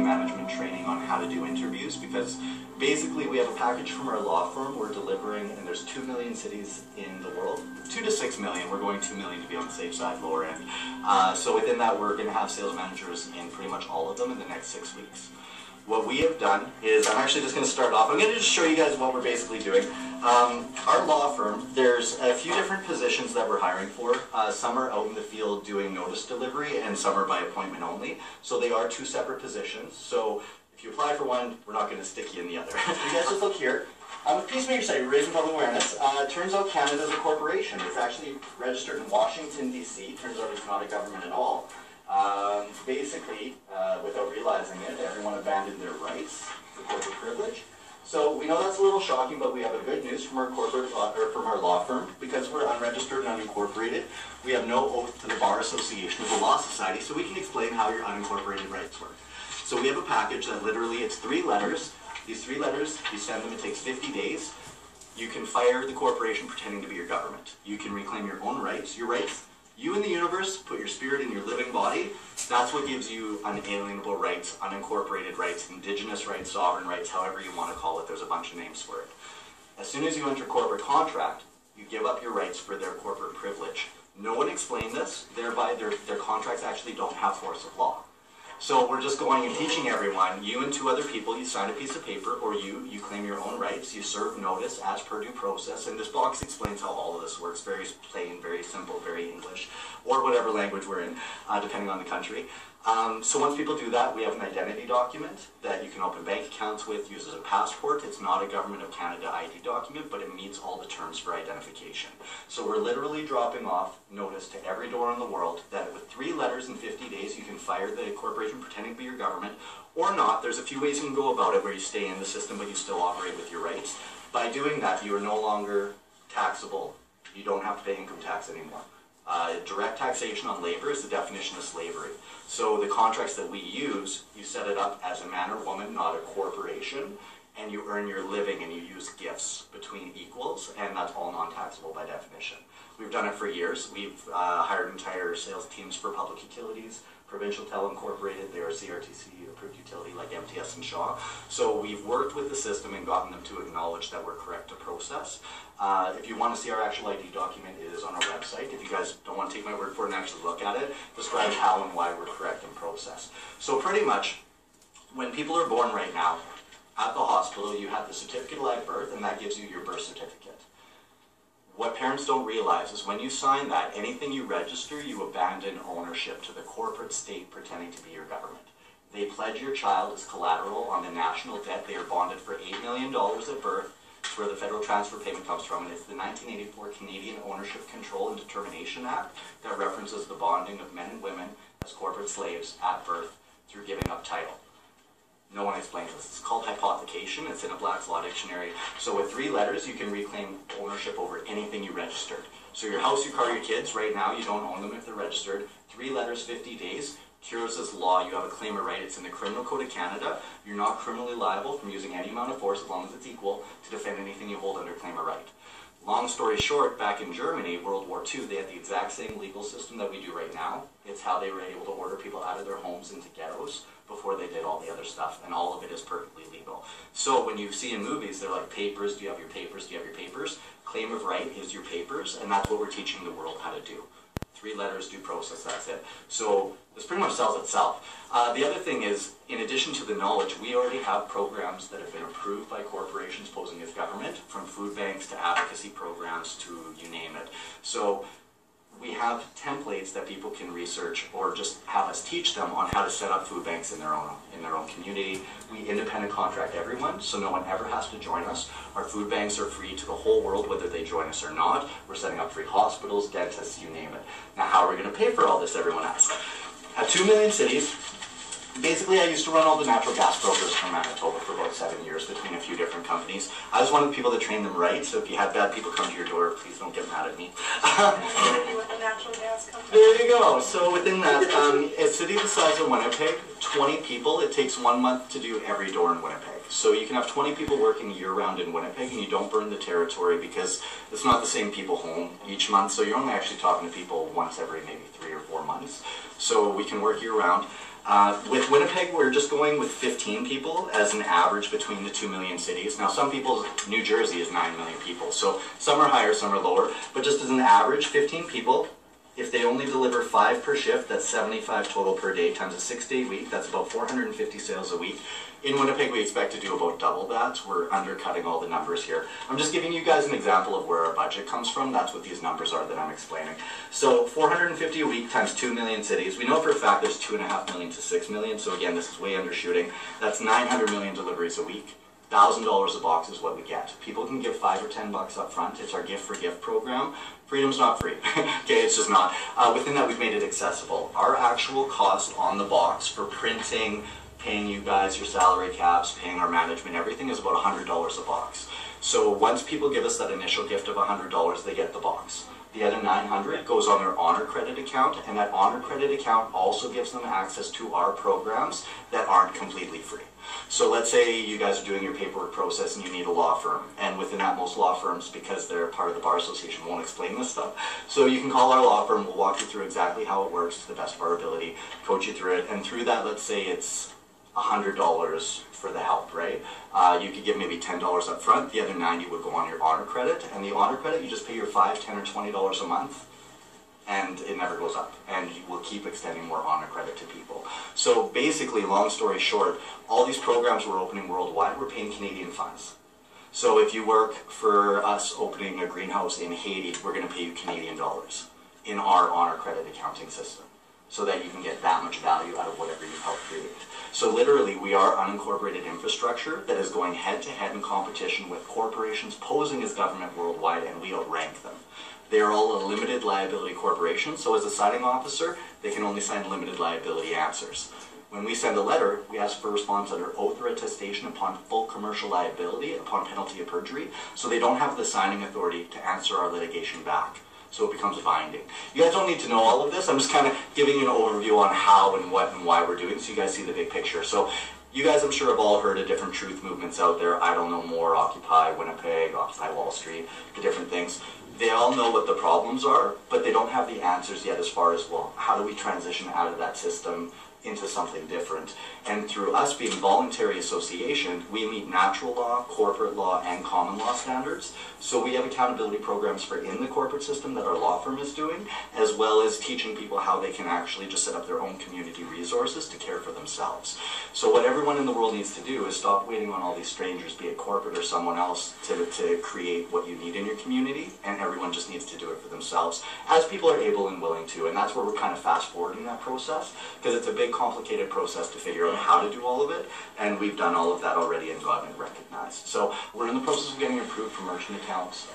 doing management training on how to do interviews, because basically we have a package from our law firm we're delivering, and there's 2 million cities in the world. 2 to 6 million. We're going 2 million to be on the safe side, lower end. So within that, we're going to have sales managers in pretty much all of them in the next 6 weeks. What we have done is, I'm actually just going to start off. I'm going to just show you guys what we're basically doing. Our law firm, there's a few different positions that we're hiring for. Some are out in the field doing notice delivery, and some are by appointment only. So they are 2 separate positions. So if you apply for one, we're not going to stick you in the other. You guys just look here. With Peacemaker Study, raising public awareness. Turns out Canada is a corporation. It's actually registered in Washington, D.C. Turns out it's not a government at all. Basically, without realizing it, everyone abandoned their rights for corporate privilege. So we know that's a little shocking, but we have a good news from our corporate law, or from our law firm. Because we're unregistered and unincorporated, we have no oath to the Bar Association of the Law Society, so we can explain how your unincorporated rights work. So we have a package that literally, it's 3 letters. These 3 letters, you send them, it takes 50 days. You can fire the corporation pretending to be your government. You can reclaim your own rights, you in the universe, put your spirit in your living body. That's what gives you unalienable rights, unincorporated rights, indigenous rights, sovereign rights, however you want to call it. There's a bunch of names for it. As soon as you enter corporate contract, you give up your rights for their corporate privilege. No one explained this, thereby their contracts actually don't have force of law. So we're just going and teaching everyone, you and 2 other people, you sign a piece of paper, or you claim your own rights, you serve notice as per due process, and this box explains how all of this works, very plain, very simple, very English, or whatever language we're in, depending on the country. So once people do that, we have an identity document that you can open bank accounts with, use as a passport. It's not a Government of Canada ID document, but it meets all the terms for identification. So we're literally dropping off notice to every door in the world that with 3 letters in 50 days, you can fire the corporation pretending to be your government, or not. There's a few ways you can go about it where you stay in the system, but you still operate with your rights. By doing that, you are no longer taxable. You don't have to pay income tax anymore. Direct taxation on labor is the definition of slavery. So the contracts that we use, you set it up as a man or woman, not a corporation, and you earn your living and you use gifts between equals, and that's all non-taxable by definition. We've done it for years. We've hired entire sales teams for public utilities, Provincial Tel Incorporated, they're a CRTC approved utility like MTS and Shaw. So we've worked with the system and gotten them to acknowledge that we're correct to process. If you want to see our actual ID document, it is on our website. If you guys don't want to take my word for it and actually look at it, describe how and why we're correct in process. So pretty much, when people are born right now, at the hospital, you have the certificate of live birth, and that gives you your birth certificate. What parents don't realize is when you sign that, anything you register, you abandon ownership to the corporate state pretending to be your government. They pledge your child as collateral on the national debt. They are bonded for $8 million at birth. It's where the federal transfer payment comes from, and it's the 1984 Canadian Ownership Control and Determination Act that references the bonding of men and women as corporate slaves at birth through giving up title. No one explains this. It's called hypothecation. It's in a Black's Law Dictionary. So with 3 letters, you can reclaim ownership over anything you registered. So your house, your car, your kids, right now, you don't own them if they're registered. 3 letters, 50 days. Cures this law. You have a claim of right. It's in the Criminal Code of Canada. You're not criminally liable from using any amount of force as long as it's equal to defend anything you hold under claim of right. Long story short, back in Germany, World War II, they had the exact same legal system that we do right now. It's how they were able to order people out of their homes into ghettos before they did all the other stuff, and all of it is perfectly legal. So when you see in movies, they're like, papers, do you have your papers, do you have your papers? Claim of right is your papers, and that's what we're teaching the world how to do. 3 letters, due process, that's it. So this pretty much sells itself. The other thing is, in addition to the knowledge, we already have programs that have been approved by corporations posing as government, from food banks to advocacy programs to you name it. So we have templates that people can research or just have us teach them on how to set up food banks in their own community. We independent contract everyone, so no one ever has to join us. Our food banks are free to the whole world, whether they join us or not. We're setting up free hospitals, dentists, you name it. Now, how are we going to pay for all this, everyone asks. At 2 million cities, basically I used to run all the natural gas brokers from Manitoba for about 7 years between a few different companies. I was one of the people that trained them right, so if you have bad people come to your door, please don't get mad at me. There you go. So within that, a city the size of Winnipeg, 20 people, it takes 1 month to do every door in Winnipeg. So you can have 20 people working year-round in Winnipeg, and you don't burn the territory because it's not the same people home each month. So you're only actually talking to people once every maybe 3 or 4 months. So we can work year-round. With Winnipeg, we're just going with 15 people as an average between the 2 million cities. Now, some people, New Jersey is 9 million people, so some are higher, some are lower, but just as an average, 15 people. If they only deliver 5 per shift, that's 75 total per day times a 6-day week. That's about 450 sales a week. In Winnipeg, we expect to do about double that. We're undercutting all the numbers here. I'm just giving you guys an example of where our budget comes from. That's what these numbers are that I'm explaining. So 450 a week times 2 million cities. We know for a fact there's 2.5 million to 6 million. So again, this is way undershooting. That's 900 million deliveries a week. $1,000 a box is what we get. People can give $5 or $10 up front. It's our gift for gift program. Freedom's not free. Okay, it's just not. Within that, we've made it accessible. Our actual cost on the box for printing, paying you guys your salary caps, paying our management, everything is about $100 a box. So once people give us that initial gift of $100, they get the box. The other $900 goes on their Honor Credit account, and that Honor Credit account also gives them access to our programs that aren't completely free. So let's say you guys are doing your paperwork process and you need a law firm, and within that, most law firms, because they're part of the Bar Association, won't explain this stuff. So you can call our law firm, we'll walk you through exactly how it works to the best of our ability, coach you through it, and through that, let's say it's $100 for the help, right? You could give maybe $10 up front, the other $90 would go on your Honor Credit, and the Honor Credit, you just pay your $5, $10, or $20 a month, and it never goes up, and we'll keep extending more Honor Credit to people. So basically, long story short, all these programs we're opening worldwide, we're paying Canadian funds. So if you work for us opening a greenhouse in Haiti, we're going to pay you Canadian dollars in our Honor Credit accounting system, so that you can get that much value out of whatever you help create. So literally, we are unincorporated infrastructure that is going head-to-head in competition with corporations posing as government worldwide, and we outrank them. They are all a limited liability corporation, so as a signing officer, they can only sign limited liability answers. When we send a letter, we ask for response under oath or attestation upon full commercial liability upon penalty of perjury, so they don't have the signing authority to answer our litigation back. So it becomes binding. You guys don't need to know all of this. I'm just kind of giving you an overview on how and what and why we're doing, so you guys see the big picture. So you guys, I'm sure, have all heard of different truth movements out there. I Don't Know More, Occupy Winnipeg, Occupy Wall Street, the different things. They all know what the problems are, but they don't have the answers yet as far as, well, how do we transition out of that system into something different? And through us being voluntary association, we meet natural law, corporate law, and common law standards. So we have accountability programs for in the corporate system that our law firm is doing, as well as teaching people how they can actually just set up their own community resources to care for themselves. So what everyone in the world needs to do is stop waiting on all these strangers, be it corporate or someone else, to create what you need in your community, and everyone just needs to do it for themselves, as people are able and willing to. And that's where we're kind of fast forwarding that process, because it's a big complicated process to figure out how to do all of it, and we've done all of that already and gotten it recognized. So we're in the process of getting approved for merchant accounts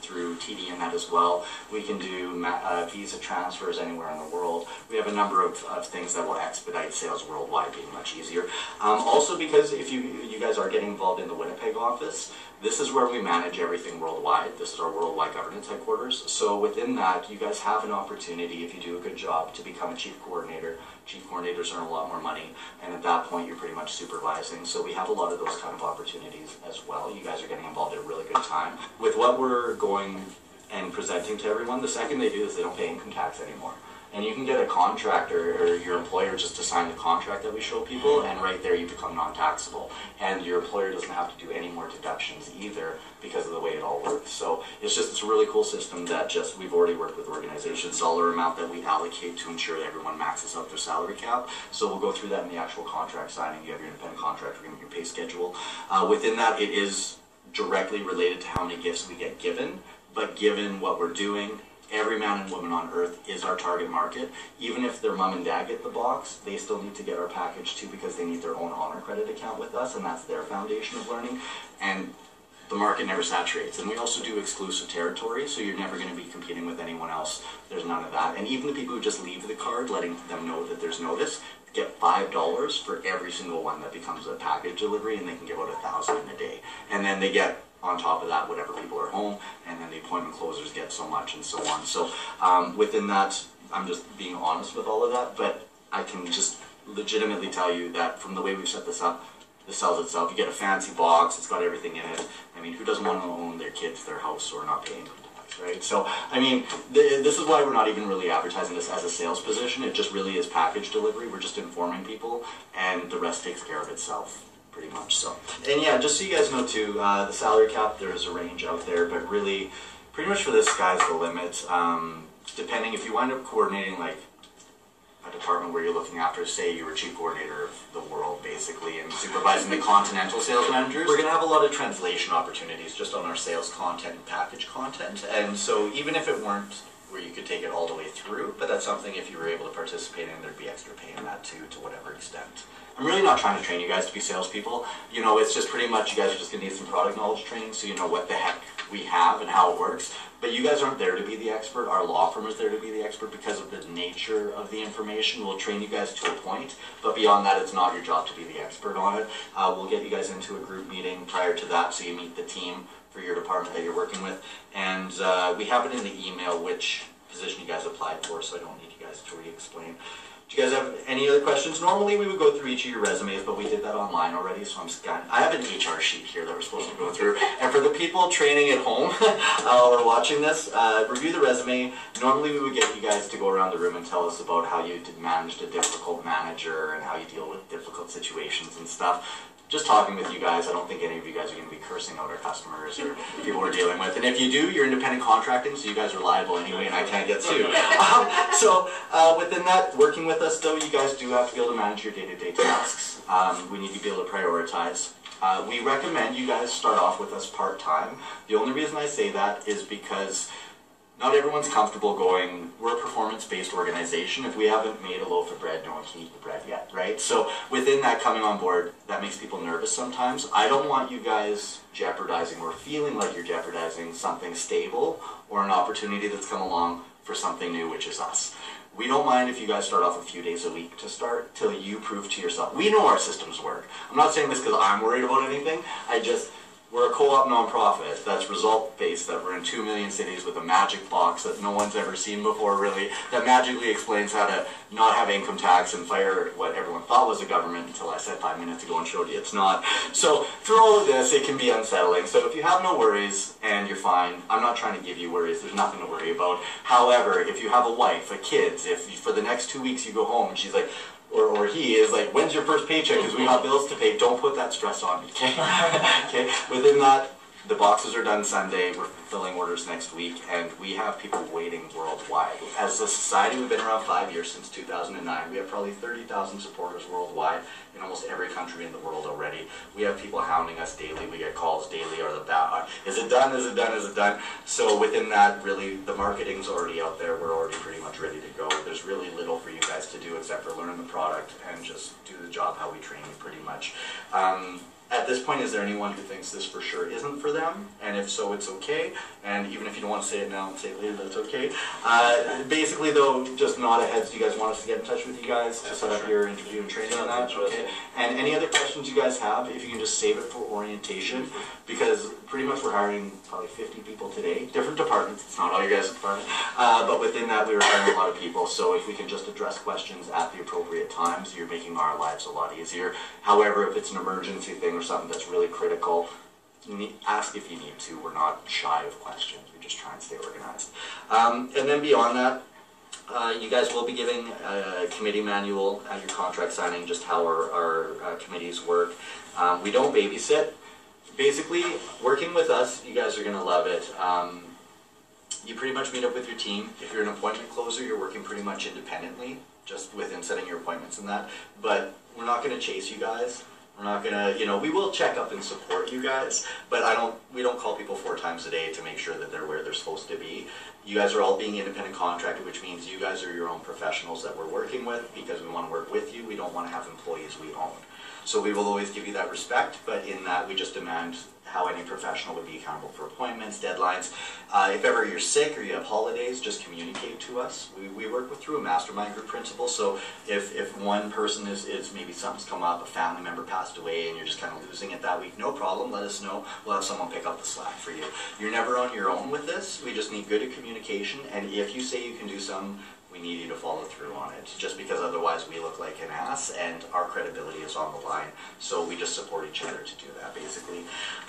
through TD and that as well. We can do visa transfers anywhere in the world. We have a number of things that will expedite sales worldwide, being much easier. Also, because if you guys are getting involved in the Winnipeg office, this is where we manage everything worldwide. This is our worldwide governance headquarters. So within that, you guys have an opportunity, if you do a good job, to become a chief coordinator. Chief coordinators earn a lot more money, and at that point, you're pretty much supervising. So we have a lot of those kind of opportunities as well. You guys are getting involved at a really good time. With what we're going and presenting to everyone, the second they do this, they don't pay income tax anymore. And you can get a contractor or your employer just to sign the contract that we show people, and right there you become non-taxable. And your employer doesn't have to do any more deductions either because of the way it all works. So it's a really cool system that we've already worked with organizations, dollar amount that we allocate to ensure that everyone maxes out their salary cap. So we'll go through that in the actual contract signing. You have your independent contractor, your pay schedule. Within that, it is directly related to how many gifts we get given, but given what we're doing, every man and woman on earth is our target market. Even if their mom and dad get the box, they still need to get our package too, because they need their own Honor Credit account with us, and that's their foundation of learning. And the market never saturates. And we also do exclusive territory, so you're never going to be competing with anyone else. There's none of that. And even the people who just leave the card, letting them know that there's notice, get $5 for every single one that becomes a package delivery, and they can give out 1,000 in a day. And then they get, on top of that, whatever people are home, and then the appointment closers get so much, and so on. So within that, I'm just being honest with all of that, but I can just legitimately tell you that from the way we've set this up, this sells itself. You get a fancy box, it's got everything in it. I mean, who doesn't want to own their kids, their house, or not pay income tax? guys, right? So, I mean, this is why we're not even really advertising this as a sales position. It just really is package delivery. We're just informing people, and the rest takes care of itself, pretty much. So, and yeah, just so you guys know too, the salary cap, there is a range out there, but really, pretty much for this, sky's the limit. Depending, if you wind up coordinating like a department where you're looking after, say you were chief coordinator of the world basically and supervising the continental sales managers, we're going to have a lot of translation opportunities just on our sales content and package content. And so even if it weren't where you could take it all the way through, but that's something if you were able to participate in, there'd be extra pay in that too, to whatever extent. I'm really not trying to train you guys to be salespeople. You know, it's just pretty much you guys are just going to need some product knowledge training so you know what the heck we have and how it works. But you guys aren't there to be the expert. Our law firm is there to be the expert because of the nature of the information. We'll train you guys to a point, but beyond that, it's not your job to be the expert on it. We'll get you guys into a group meeting prior to that so you meet the team for your department that you're working with. And we have it in the email which position you guys applied for, so I don't need you guys to re-explain. Do you guys have any other questions? Normally we would go through each of your resumes, but we did that online already, so I'm scanning. I have an HR sheet here that we're supposed to go through. And for the people training at home or watching this, review the resume. Normally we would get you guys to go around the room and tell us about how you managed a difficult manager and how you deal with difficult situations and stuff. Just talking with you guys, I don't think any of you guys are going to be cursing out our customers or people we're dealing with. And if you do, you're independent contracting, so you guys are liable anyway, and I can't get sued. Within that, working with us, though, you guys do have to be able to manage your day-to-day tasks. We need to be able to prioritize. We recommend you guys start off with us part-time. The only reason I say that is because not everyone's comfortable going, we're a performance-based organization. If we haven't made a loaf of bread, no one can eat the bread yet, right? So within that coming on board, that makes people nervous sometimes. I don't want you guys jeopardizing or feeling like you're jeopardizing something stable or an opportunity that's come along for something new, which is us. We don't mind if you guys start off a few days a week to start till you prove to yourself. We know our systems work. I'm not saying this because I'm worried about anything. We're a co-op nonprofit that's result-based, that we're in 2 million cities with a magic box that no one's ever seen before, really, that magically explains how to not have income tax and fire what everyone thought was a government until I said 5 minutes ago and showed you it's not. So through all of this, it can be unsettling. So if you have no worries and you're fine, I'm not trying to give you worries. There's nothing to worry about. However, if you have a wife, a kids, if for the next 2 weeks you go home and she's like, or he is like, when's your first paycheck? Because we got bills to pay. Don't put that stress on me, okay? Okay. Within that, the boxes are done Sunday. We're filling orders next week, and we have people waiting worldwide. As a society, we've been around 5 years, since 2009. We have probably 30,000 supporters worldwide in almost every country in the world already. We have people hounding us daily. We get calls daily. Is it done? Is it done? Is it done? So within that, really, the marketing's already out there. We're already pretty much ready to go. There's really little for you guys to do except for learn the product and just do the job how we train you, pretty much. At this point, is there anyone who thinks this for sure isn't for them? And if so, it's okay. And even if you don't want to say it now and say it later, that's okay. Basically, though, just nod ahead. Do you guys want us to get in touch with you guys to set up your interview and training on that? Okay. And any other questions you guys have, if you can just save it for orientation, because pretty much we're hiring probably 50 people today, different departments. It's not all your guys' department. But within that, we were hiring a lot of people. So if we can just address questions at the appropriate times, you're making our lives a lot easier. However, if it's an emergency thing or something that's really critical, ask if you need to. We're not shy of questions. We just try and stay organized. And then beyond that, you guys will be giving a committee manual at your contract signing, just how our committees work. We don't babysit. Basically, working with us, you guys are going to love it. You pretty much meet up with your team. If you're an appointment closer, you're working pretty much independently, just within setting your appointments and that. But we're not going to chase you guys. We're not gonna, we will check up and support you guys, but we don't call people 4 times a day to make sure that they're where they're supposed to be. You guys are all being independent contracted, which means you guys are your own professionals that we're working with because we want to work with you. We don't want to have employees we own. So we will always give you that respect, but in that we just demand how any professional would be accountable for appointments, deadlines. If ever you're sick or you have holidays, just communicate to us. We work through a mastermind group principle, so if one person is maybe something's come up, a family member passed away, and you're just kind of losing it that week, no problem, let us know. We'll have someone pick up the slack for you. You're never on your own with this. We just need good communication, and if you say you can do something, we need you to follow through on it, just because otherwise we look like an ass and our credibility is on the line. So we just support each other to do that, basically.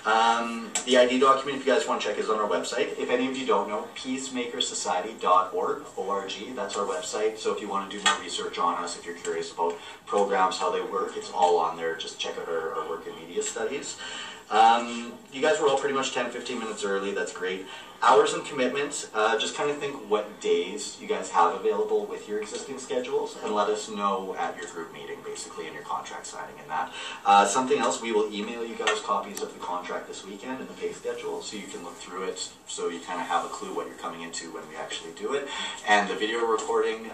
The ID document, if you guys want to check, is on our website. If any of you don't know, peacemakersociety.org, O-R-G, that's our website. So if you want to do more research on us, if you're curious about programs, how they work, it's all on there. Just check out our work in media studies. You guys were all pretty much 10-15 minutes early, that's great. Hours and commitments, just kind of think what days you guys have available with your existing schedules and let us know at your group meeting, basically, in your contract signing and that. Something else, we will email you guys copies of the contract this weekend and the pay schedule so you can look through it, so you kind of have a clue what you're coming into when we actually do it. And the video recording,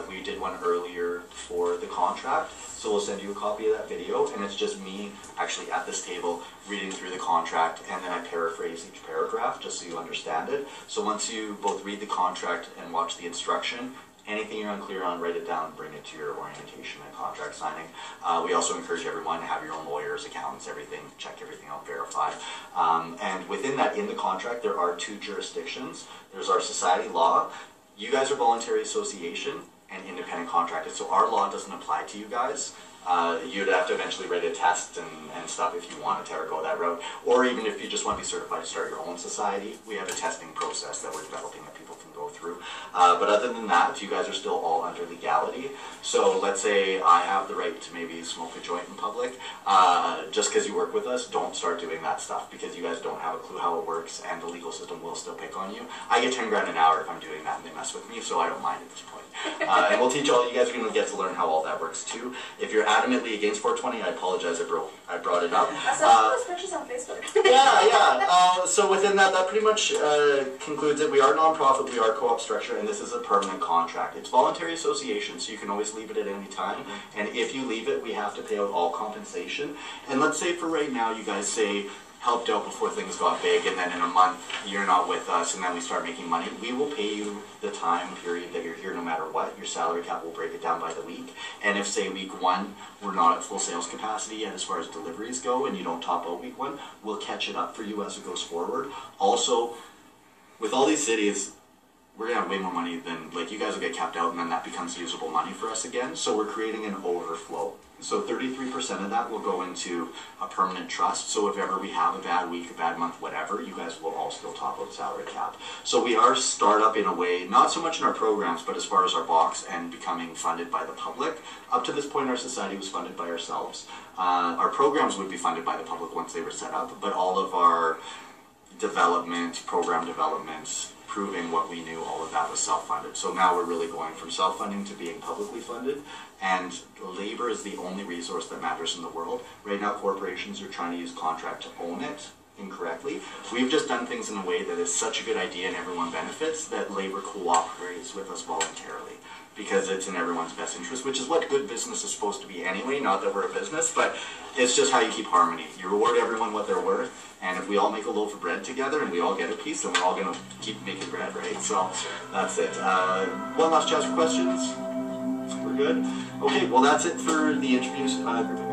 we did one earlier for the contract, so we'll send you a copy of that video, and it's just me actually at this table reading through the contract, and then I paraphrase each paragraph just so you understand it. So once you both read the contract and watch the instruction, anything you're unclear on, write it down and bring it to your orientation and contract signing. We also encourage everyone to have your own lawyers, accountants, everything, check everything out, verify. And within that, in the contract, there are 2 jurisdictions. There's our society law. You guys are voluntary association and independent contracted, so our law doesn't apply to you guys. You'd have to eventually write a test and stuff if you wanted to ever go that route, or even if you just want to be certified to start your own society, we have a testing process that we're developing that people can go through. But other than that, you guys are still all under legality. So let's say I have the right to maybe smoke a joint in public. Just because you work with us, don't start doing that stuff, because you guys don't have a clue how it works and the legal system will still pick on you. I get 10 grand an hour if I'm doing that and they mess with me, so I don't mind at this point. And we'll teach all, you guys are going to get to learn how all that works too. If you're adamantly against 420, I apologize, I brought it up. Those pictures on Facebook. Yeah. So within that, that pretty much concludes it. We are non-profit, we are co-op structure, and this is a permanent contract. It's voluntary association, so you can always leave it at any time. And if you leave it, we have to pay out all compensation. And let's say for right now, you guys say, helped out before things got big, and then in a month you're not with us, and then we start making money. We will pay you the time period that you're here no matter what. Your salary cap will break it down by the week. And if, say, week 1, we're not at full sales capacity yet as far as deliveries go, and you don't top out week 1, we'll catch it up for you as it goes forward. Also, with all these cities, we're going to have way more money than, like, you guys will get capped out, and then that becomes usable money for us again. So we're creating an overflow. So 33% of that will go into a permanent trust. So if ever we have a bad week, a bad month, whatever, you guys will all still top out salary cap. So we are startup in a way, not so much in our programs, but as far as our box and becoming funded by the public. Up to this point, our society was funded by ourselves. Our programs would be funded by the public once they were set up, but all of our development, program developments, proving what we knew, all of that was self-funded. So now we're really going from self-funding to being publicly funded, and labor is the only resource that matters in the world. Right now, corporations are trying to use contract to own it incorrectly. We've just done things in a way that is such a good idea and everyone benefits that labor cooperates with us voluntarily, because it's in everyone's best interest, which is what good business is supposed to be anyway, not that we're a business, but it's just how you keep harmony. You reward everyone what they're worth, and if we all make a loaf of bread together and we all get a piece, then we're all going to keep making bread, right? So that's it. One last chance for questions? We're good? Okay, well that's it for the interviews. Group